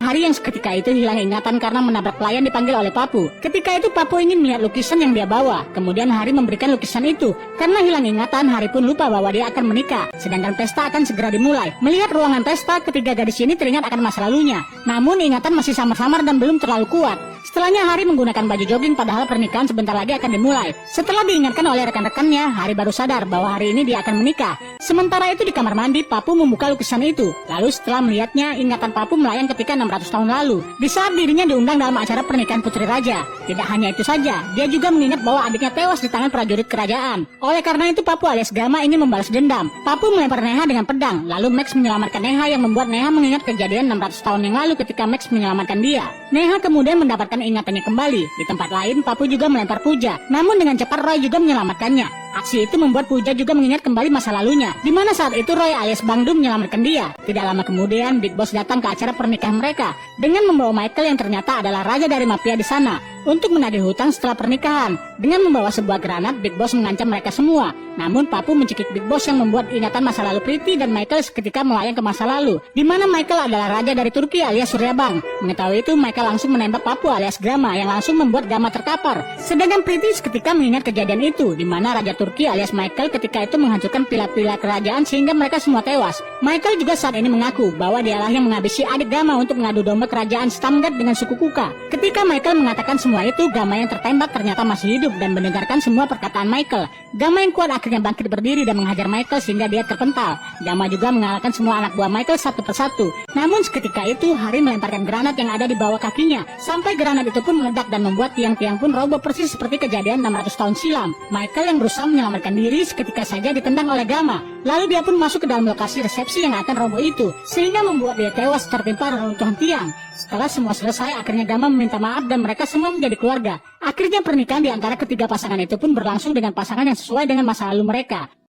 Hari yang seketika itu hilang ingatan karena menabrak pelayan dipanggil oleh Papu. Ketika itu Papu ingin melihat lukisan yang dia bawa. Kemudian Hari memberikan lukisan itu. Karena hilang ingatan, Hari pun lupa bahwa dia akan menikah. Sedangkan pesta akan segera dimulai. Melihat ruangan pesta, ketiga gadis ini teringat akan masa lalunya. Namun ingatan masih samar-samar dan belum terlalu kuat. Setelahnya Hari menggunakan baju jogging padahal pernikahan sebentar lagi akan dimulai. Setelah diingatkan oleh rekan-rekannya, Hari baru sadar bahwa hari ini dia akan menikah. Sementara itu di kamar mandi, Papu membuka lukisan itu. Lalu setelah melihatnya, ingatan Papu melayang ketika 600 tahun lalu. Di saat dirinya diundang dalam acara pernikahan putri raja. Tidak hanya itu saja, dia juga mengingat bahwa adiknya tewas di tangan prajurit kerajaan. Oleh karena itu Papu alias Gama ingin membalas dendam. Papu melempar Neha dengan pedang. Lalu Max menyelamatkan Neha yang membuat Neha mengingat kejadian 600 tahun yang lalu ketika Max menyelamatkan dia. Neha kemudian mendapatkan ingatannya kembali. Di tempat lain, Papu juga melempar Puja. Namun dengan cepat Roy juga menyelamatkannya. Aksi itu membuat Puja juga mengingat kembali masa lalunya, di mana saat itu Roy alias Bangdu menyelamatkan dia. Tidak lama kemudian, Big Boss datang ke acara pernikahan mereka dengan membawa Michael yang ternyata adalah raja dari mafia di sana untuk menagih hutang setelah pernikahan. Dengan membawa sebuah granat, Big Boss mengancam mereka semua. Namun Papu mencekik Big Boss yang membuat ingatan masa lalu Pretty dan Michael seketika melayang ke masa lalu, di mana Michael adalah raja dari Turki alias Suryabang. Mengetahui itu, Michael langsung menembak Papu alias Gama yang langsung membuat Gama terkapar. Sedangkan Pretty seketika mengingat kejadian itu, di mana raja Turki alias Michael ketika itu menghancurkan pilar-pilar kerajaan sehingga mereka semua tewas. Michael juga saat ini mengaku bahwa dialah yang menghabisi adik Gama untuk mengadu domba kerajaan Stamgard dengan suku Kuka. Ketika Michael mengatakan semua itu, Gama yang tertembak ternyata masih hidup dan mendengarkan semua perkataan Michael. Gama yang kuat akhirnya bangkit berdiri dan menghajar Michael sehingga dia terpental. Gama juga mengalahkan semua anak buah Michael satu persatu. Namun seketika itu Hari melemparkan granat yang ada di bawah kakinya, sampai granat itu pun meledak dan membuat tiang-tiang pun roboh persis seperti kejadian 600 tahun silam. Michael yang berusaha menyelamatkan diri seketika saja ditendang oleh Gama. Lalu dia pun masuk ke dalam lokasi resepsi yang akan roboh itu, sehingga membuat dia tewas tertimpa reruntuhan tiang. Setelah semua selesai, akhirnya Gama meminta maaf dan mereka semua menjadi keluarga. Akhirnya pernikahan di antara ketiga pasangan itu pun berlangsung dengan pasangan yang sesuai dengan masa lalu mereka.